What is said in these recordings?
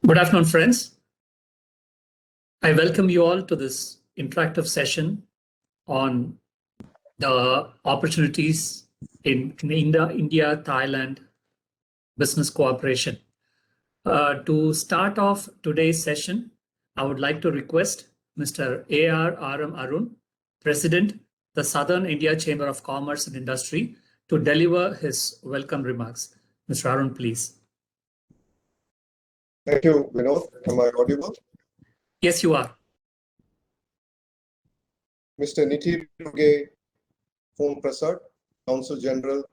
Good afternoon, friends. I welcome you all to this interactive session on the opportunities in India-Thailand business cooperation. To start off today's session, I would like to request Mr. A.R.R.M. Arun, President, the Southern India Chamber of Commerce and Industry, to deliver his welcome remarks. Mr. Arun, please. Thank you, Vinod. Am I audible? Yes, you are. Mr. Niti Ruge Phom Prasad, Consul General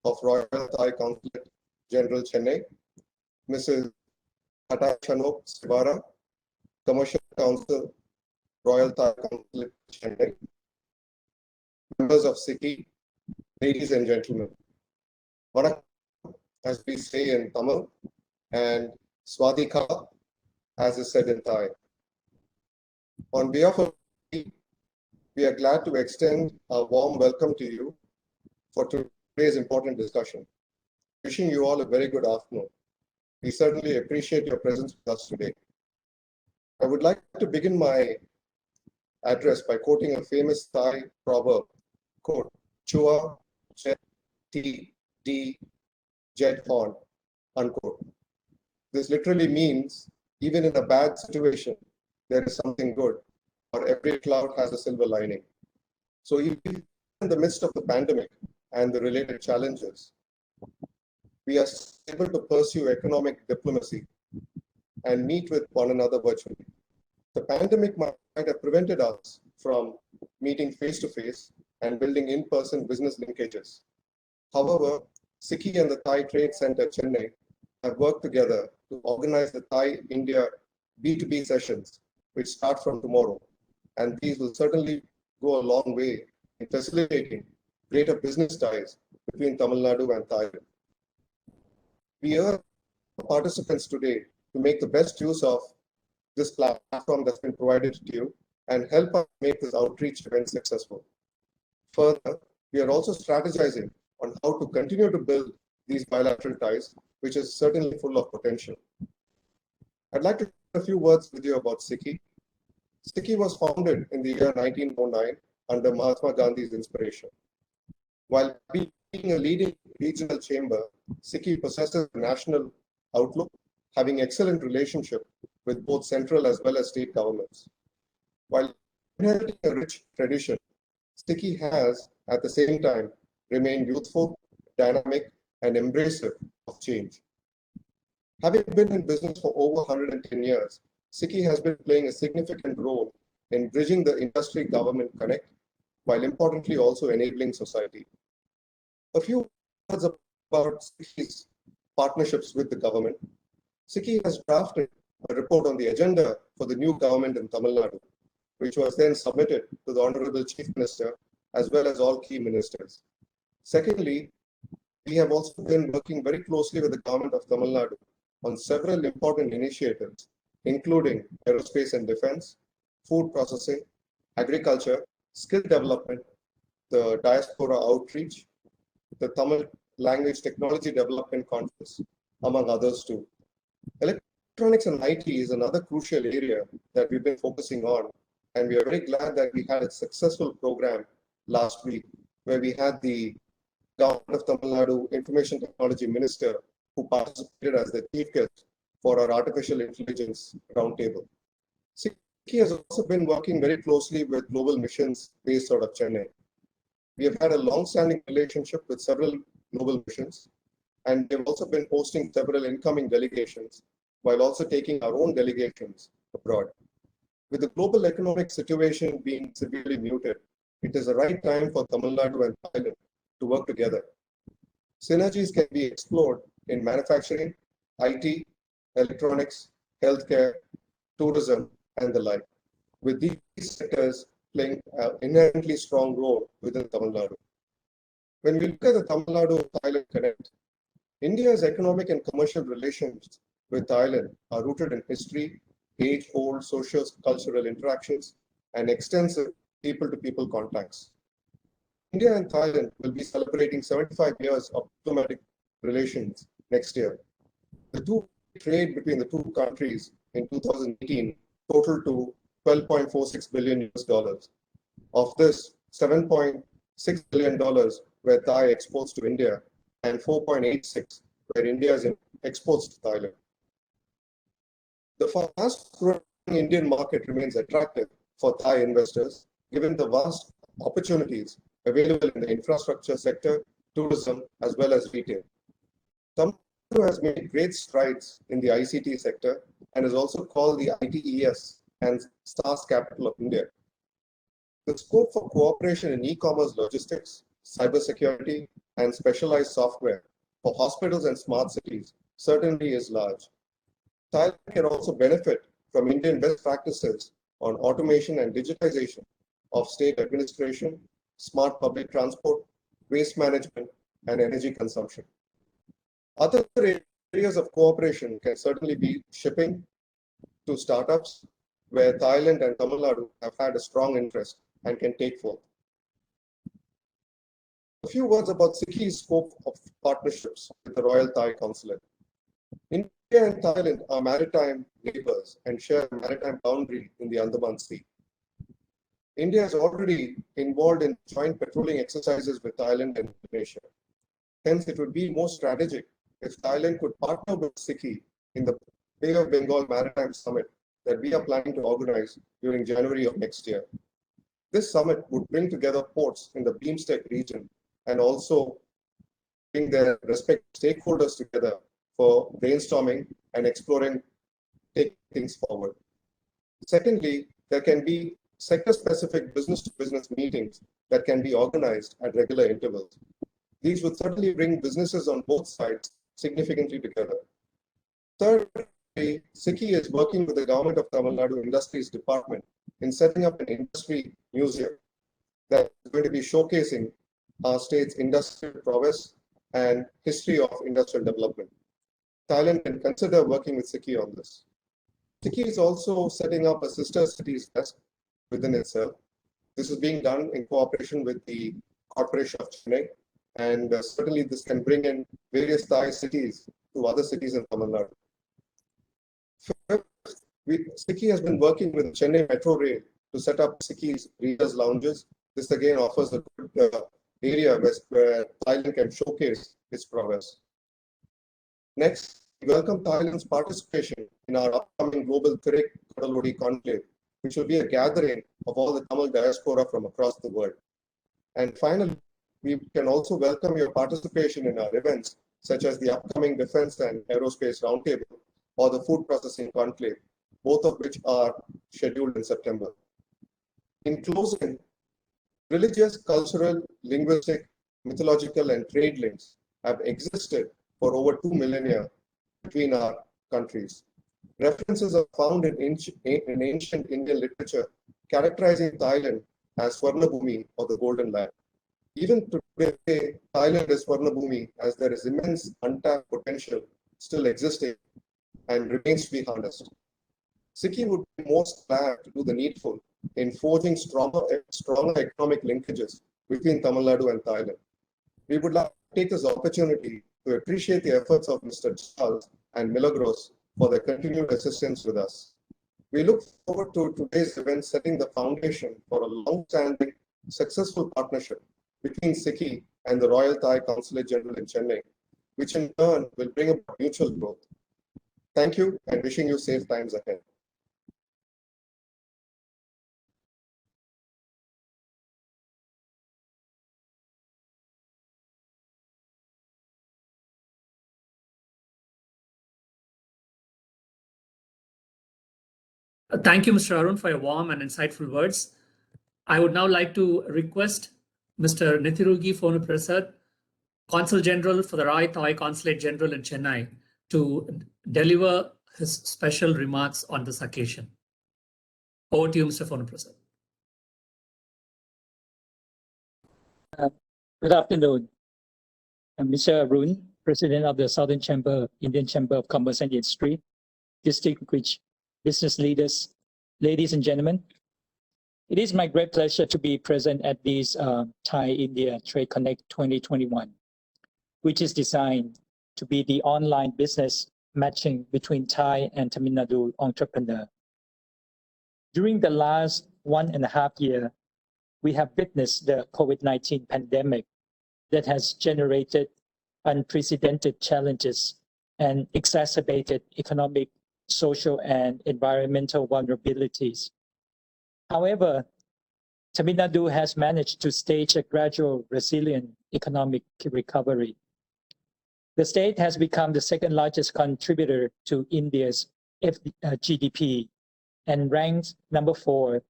of Royal Thai Consulate General Chennai, Mrs. Hata Chanok Sivara, Commercial Council, Royal Thai Consulate Chennai, members of SICI, ladies and gentlemen. Vanakkam, as we say in Tamil, and Swadika, as is said in Thai. On behalf of SICI, we are glad to extend a warm welcome to you for today's important discussion. Wishing you all a very good afternoon. We certainly appreciate your presence with us today. I would like to begin my address by quoting a famous Thai proverb, quote, Chua, Chet, T, D, Jet Horn, unquote. This literally means, even in a bad situation, there is something good, or every cloud has a silver lining. So even in the midst of the pandemic and the related challenges, we are able to pursue economic diplomacy and meet with one another virtually. The pandemic might have prevented us from meeting face-to-face and building in-person business linkages. However, SICI and the Thai Trade Center Chennai have worked together to organize the Thai-India B2B sessions, which start from tomorrow. And these will certainly go a long way in facilitating greater business ties between Tamil Nadu and Thailand. We urge participants today to make the best use of this platform that's been provided to you and help us make this outreach event successful. Further, we are also strategizing on how to continue to build these bilateral ties, which is certainly full of potential. I'd like to share a few words with you about SICI. SICI was founded in the year 1909 under Mahatma Gandhi's inspiration. While being a leading regional chamber, SICI possesses a national outlook, having excellent relationship with both central as well as state governments. While inheriting a rich tradition, SICI has, at the same time, remained youthful, dynamic, and embracive of change. Having been in business for over 110 years, SICI has been playing a significant role in bridging the industry-government connect, while importantly also enabling society. A few words about SICI's partnerships with the government. SICI has drafted a report on the agenda for the new government in Tamil Nadu, which was then submitted to the Honorable Chief Minister as well as all key ministers. Secondly, we have also been working very closely with the government of Tamil Nadu on several important initiatives, including aerospace and defense, food processing, agriculture, skill development, the diaspora outreach, the Tamil Language Technology Development Conference, among others too. Electronics and IT is another crucial area that we've been focusing on, and we are very glad that we had a successful program last week where we had the Government of Tamil Nadu Information Technology Minister who participated as the chief guest for our artificial intelligence roundtable. SICI has also been working very closely with global missions based out of Chennai. We have had a long-standing relationship with several global missions, and we have also been hosting several incoming delegations while also taking our own delegations abroad. With the global economic situation being severely muted, it is the right time for Tamil Nadu and Thailand to work together. Synergies can be explored in manufacturing, IT, electronics, healthcare, tourism, and the like, with these sectors playing an inherently strong role within Tamil Nadu. When we look at the Tamil Nadu-Thailand Connect, India's economic and commercial relations with Thailand are rooted in history, age-old socio-cultural interactions, and extensive people-to-people contacts. India and Thailand will be celebrating 75 years of diplomatic relations next year. The two trade between the two countries in 2018 totaled to $12.46 billion US dollars. Of this, $7.6 billion were Thai exports to India and 4.86 were India's exports to Thailand. The fast-growing Indian market remains attractive for Thai investors, given the vast opportunities available in the infrastructure sector, tourism, as well as retail. Tamil Nadu has made great strides in the ICT sector and is also called the ITES and SaaS capital of India. The scope for cooperation in e-commerce logistics, cybersecurity, and specialized software for hospitals and smart cities certainly is large. Thailand can also benefit from Indian best practices on automation and digitization of state administration, smart public transport, waste management, and energy consumption. Other areas of cooperation can certainly be shipping to startups, where Thailand and Tamil Nadu have had a strong interest and can take forth. A few words about SICKI's scope of partnerships with the Royal Thai Consulate. India and Thailand are maritime neighbors and share a maritime boundary in the Andaman Sea. India is already involved in joint patrolling exercises with Thailand and Indonesia. Hence, it would be more strategic if Thailand could partner with SICKI in the Bay of Bengal Maritime Summit that we are planning to organize during January of next year. This summit would bring together ports in the BIMSTEC region and also bring their respective stakeholders together for brainstorming and exploring, taking things forward. Secondly, there can be sector-specific business-to-business meetings that can be organized at regular intervals. These would certainly bring businesses on both sides significantly together. Thirdly, SICKI is working with the Government of Tamil Nadu Industries Department in setting up an industry museum that is going to be showcasing our state's industrial prowess and history of industrial development. Thailand can consider working with SICKI on this. SICKI is also setting up a sister cities desk within itself. This is being done in cooperation with the Corporation of Chennai, and certainly this can bring in various Thai cities to other cities in Tamil Nadu. SICKI has been working with Chennai Metro Rail to set up SICKI's readers' lounges. This again offers a good area where Thailand can showcase its prowess. Next, we welcome Thailand's participation in our upcoming Global Thirik Kadalodi Conclave, which will be a gathering of all the Tamil diaspora from across the world. And finally, we can also welcome your participation in our events, such as the upcoming Defense and Aerospace Roundtable or the Food Processing Conclave, both of which are scheduled in September. In closing, religious, cultural, linguistic, mythological, and trade links have existed for over 2 millennia between our countries. References are found in ancient Indian literature characterizing Thailand as Swarnabhumi or the Golden Land. Even today, Thailand is Swarnabhumi as there is immense untapped potential still existing and remains to be harnessed. SICKI would be most glad to do the needful in forging stronger economic linkages between Tamil Nadu and Thailand. We would like to take this opportunity to appreciate the efforts of Mr. Charles and Milagros for their continued assistance with us. We look forward to today's event setting the foundation for a long-standing, successful partnership between SICKI and the Royal Thai Consulate General in Chennai, which in turn will bring about mutual growth. Thank you and wishing you safe times ahead. Thank you, Mr. Arun, for your warm and insightful words. I would now like to request Mr. Nithirugi Phonuprasad, Consul General for the Royal Thai Consulate General in Chennai, to deliver his special remarks on this occasion. Over to you, Mr. Phonuprasad. Good afternoon. I'm Mr. Arun, President of the Southern Chamber, Indian Chamber of Commerce and Industry, distinguished business leaders, ladies and gentlemen. It is my great pleasure to be present at this Thai-India Trade Connect 2021, which is designed to be the online business matching between Thai and Tamil Nadu entrepreneurs. During the last 1.5 years, we have witnessed the COVID-19 pandemic that has generated unprecedented challenges and exacerbated economic, social, and environmental vulnerabilities. However, Tamil Nadu has managed to stage a gradual, resilient economic recovery. The state has become the second largest contributor to India's GDP and ranks number 4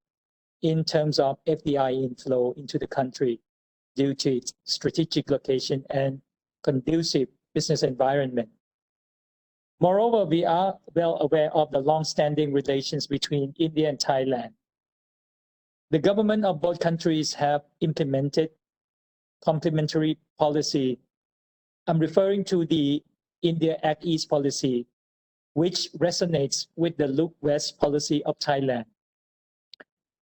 in terms of FDI inflow into the country due to its strategic location and conducive business environment. Moreover, we are well aware of the long-standing relations between India and Thailand. The government of both countries have implemented complementary policy. I'm referring to the India Act East policy, which resonates with the Look West policy of Thailand.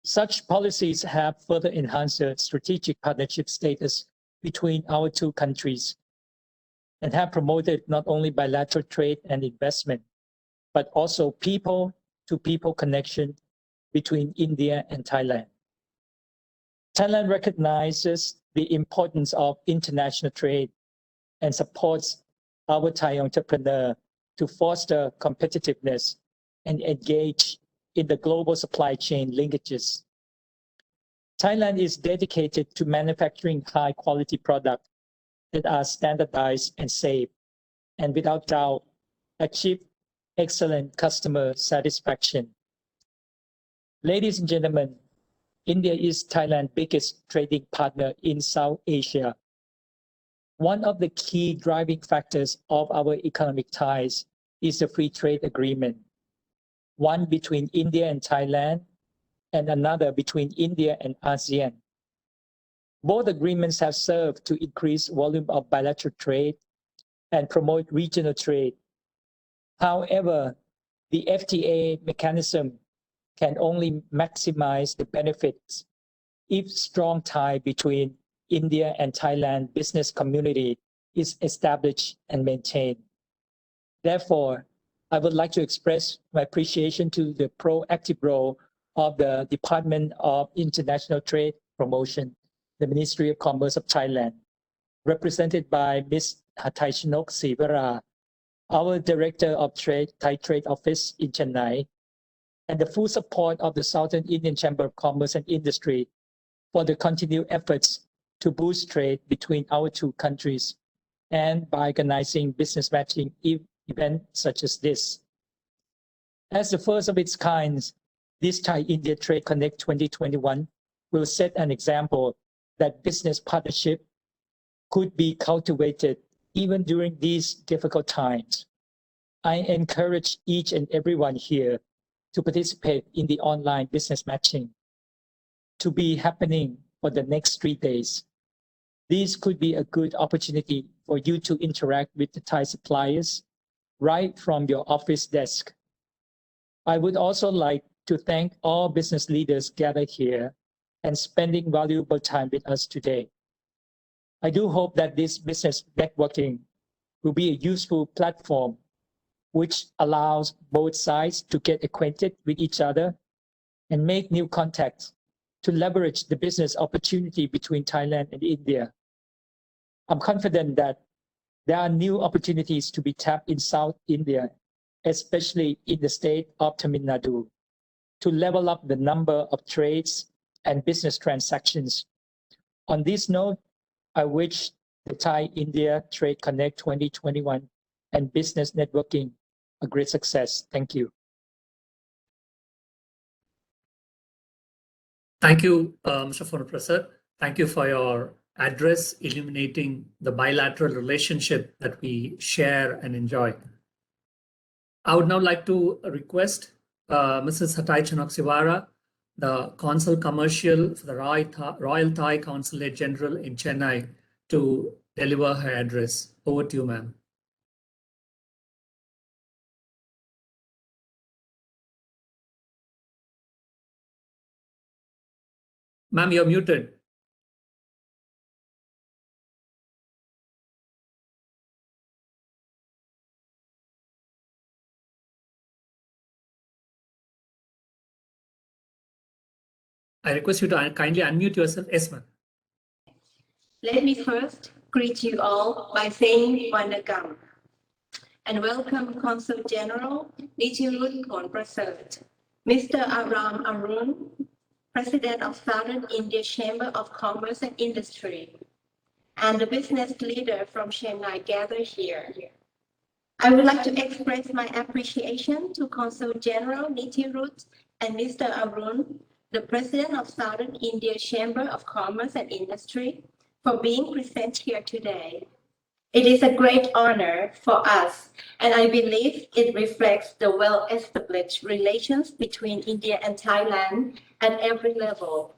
Such policies have further enhanced the strategic partnership status between our two countries and have promoted not only bilateral trade and investment, but also people-to-people connection between India and Thailand. Thailand recognizes the importance of international trade and supports our Thai entrepreneurs to foster competitiveness and engage in the global supply chain linkages. Thailand is dedicated to manufacturing high-quality products that are standardized and safe, and without doubt, achieve excellent customer satisfaction. Ladies and gentlemen, India is Thailand's biggest trading partner in South Asia. One of the key driving factors of our economic ties is the free trade agreement, one between India and Thailand, and another between India and ASEAN. Both agreements have served to increase volume of bilateral trade and promote regional trade. However, the FTA mechanism can only maximize the benefits if strong tie between India and Thailand business community is established and maintained. Therefore, I would like to express my appreciation to the proactive role of the Department of International Trade Promotion, the Ministry of Commerce of Thailand, represented by Ms. Hathaichanok Sivara, our Director of Trade, Thai Trade Office in Chennai, and the full support of the Southern Indian Chamber of Commerce and Industry for the continued efforts to boost trade between our two countries and by organizing business matching events such as this. As the first of its kind, this Thai-India Trade Connect 2021 will set an example that business partnership could be cultivated even during these difficult times. I encourage each and everyone here to participate in the online business matching to be happening for the next 3 days. This could be a good opportunity for you to interact with the Thai suppliers right from your office desk. I would also like to thank all business leaders gathered here and spending valuable time with us today. I do hope that this business networking will be a useful platform which allows both sides to get acquainted with each other and make new contacts to leverage the business opportunity between Thailand and India. I'm confident that there are new opportunities to be tapped in South India, especially in the state of Tamil Nadu, to level up the number of trades and business transactions. On this note, I wish the Thai-India Trade Connect 2021 and business networking a great success. Thank you. Thank you, Mr. Phonaprasad. Thank you for your address illuminating the bilateral relationship that we share and enjoy. I would now like to request Mrs. Hathaichanok Sivara, the Consul Commercial for the Royal Thai Consulate General in Chennai, to deliver her address. Over to you, ma'am. Ma'am, you're muted. I request you to kindly unmute yourself. Yes, ma'am. Let me first greet you all by saying Wanakam and welcome Consul General Nitirut Konprasert, Mr. Aram Arun, President of Southern India Chamber of Commerce and Industry, and the business leader from Chennai gathered here. I would like to express my appreciation to Consul General Nitirut and Mr. Arun, the President of Southern India Chamber of Commerce and Industry, for being present here today. It is a great honor for us, and I believe it reflects the well-established relations between India and Thailand at every level.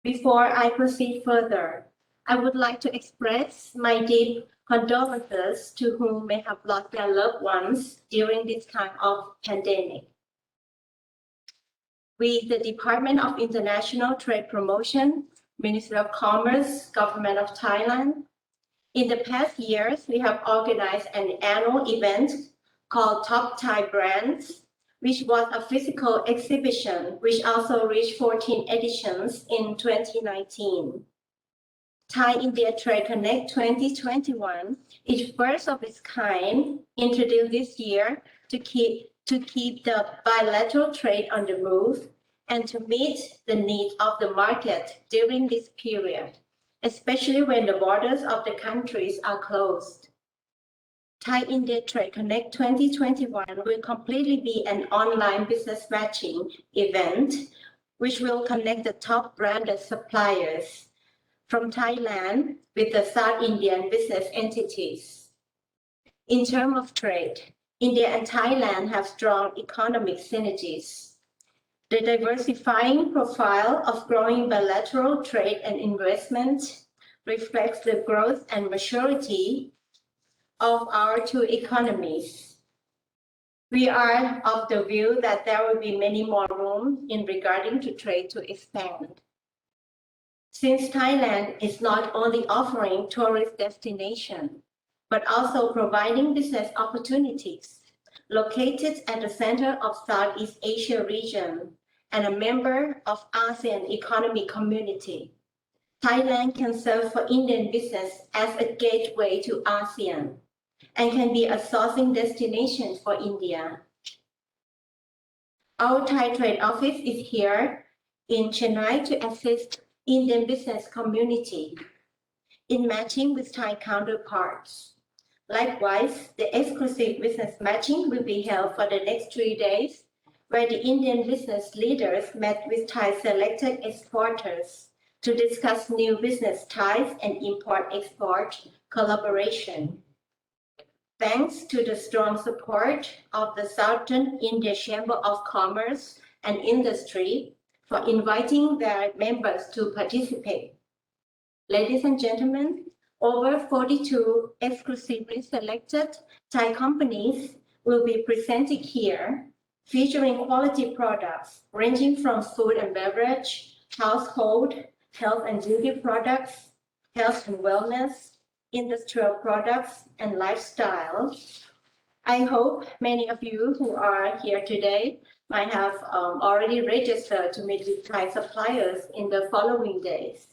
Before I proceed further, I would like to express my deep condolences to whom may have lost their loved ones during this time of pandemic. We, the Department of International Trade Promotion, Ministry of Commerce, Government of Thailand, in the past years, we have organized an annual event called Top Thai Brands, which was a physical exhibition, which also reached 14 editions in 2019. Thai India Trade Connect 2021 is first of its kind, introduced this year to keep the bilateral trade on the move and to meet the needs of the market during this period, especially when the borders of the countries are closed. Thai India Trade Connect 2021 will completely be an online business matching event, which will connect the top branded suppliers from Thailand with the South Indian business entities. In terms of trade, India and Thailand have strong economic synergies. The diversifying profile of growing bilateral trade and investment reflects the growth and maturity of our two economies. We are of the view that there will be many more room in regarding to trade to expand. Since Thailand is not only offering tourist destination, but also providing business opportunities, located at the center of Southeast Asia region and a member of ASEAN Economic Community, Thailand can serve for Indian business as a gateway to ASEAN and can be a sourcing destination for India. Our Thai trade office is here in Chennai to assist Indian business community in matching with Thai counterparts. Likewise, the exclusive business matching will be held for the next 3 days, where the Indian business leaders met with Thai selected exporters to discuss new business ties and import-export collaboration. Thanks to the strong support of the Southern India Chamber of Commerce and Industry for inviting their members to participate. Ladies and gentlemen, over 42 exclusively selected Thai companies will be presented here, featuring quality products ranging from food and beverage, household, health and beauty products, health and wellness, industrial products, and lifestyle. I hope many of you who are here today might have already registered to meet with Thai suppliers in the following days.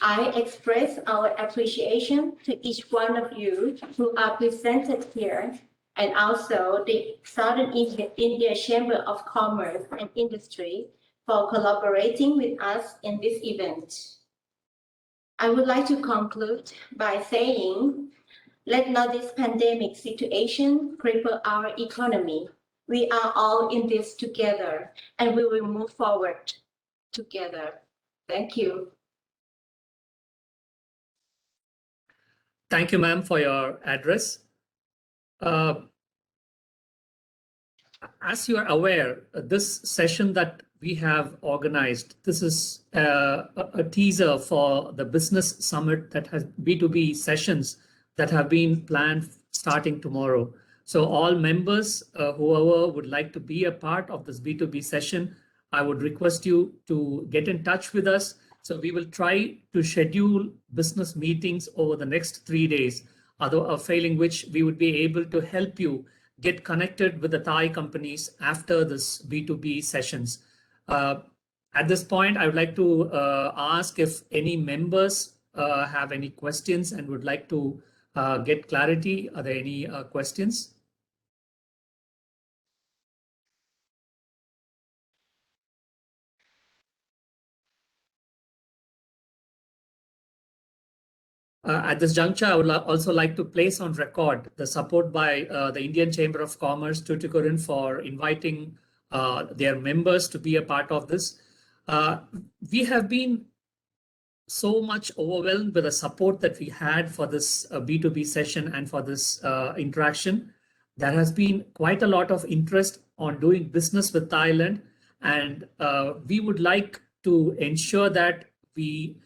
I express our appreciation to each one of you who are presented here, and also the Southern India Chamber of Commerce and Industry for collaborating with us in this event. I would like to conclude by saying, let not this pandemic situation cripple our economy. We are all in this together, and we will move forward together. Thank you. Thank you, ma'am, for your address. As you are aware, this session that we have organized, this is a teaser for the business summit that has B2B sessions that have been planned starting tomorrow. So all members, whoever would like to be a part of this B2B session, I would request you to get in touch with us. So we will try to schedule business meetings over the next 3 days, failing which we would be able to help you get connected with the Thai companies after this B2B sessions. At this point, I would like to ask if any members have any questions and would like to get clarity. Are there any questions? At this juncture, I would also like to place on record the support by the Indian Chamber of Commerce, Tuticorin, for inviting their members to be a part of this. We have been so much overwhelmed with the support that we had for this B2B session and for this interaction. There has been quite a lot of interest on doing business with Thailand, and we would like to ensure that we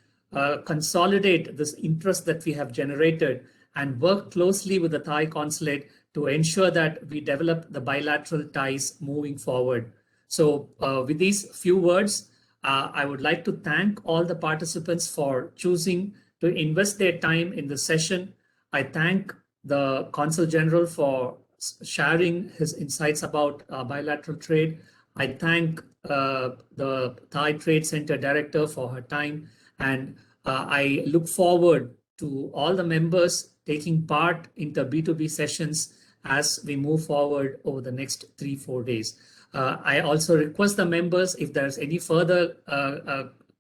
consolidate this interest that we have generated and work closely with the Thai consulate to ensure that we develop the bilateral ties moving forward. So with these few words, I would like to thank all the participants for choosing to invest their time in the session. I thank the Consul General for sharing his insights about bilateral trade. I thank the Thai Trade Center Director for her time. And I look forward to all the members taking part in the B2B sessions as we move forward over the next 3-4 days. I also request the members, if there's any further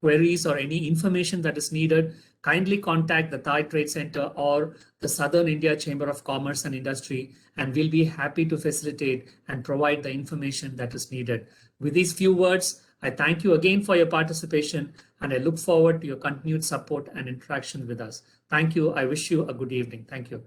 queries or any information that is needed, kindly contact the Thai Trade Center or the Southern India Chamber of Commerce and Industry, and we'll be happy to facilitate and provide the information that is needed. With these few words, I thank you again for your participation, and I look forward to your continued support and interaction with us. Thank you. I wish you a good evening. Thank you.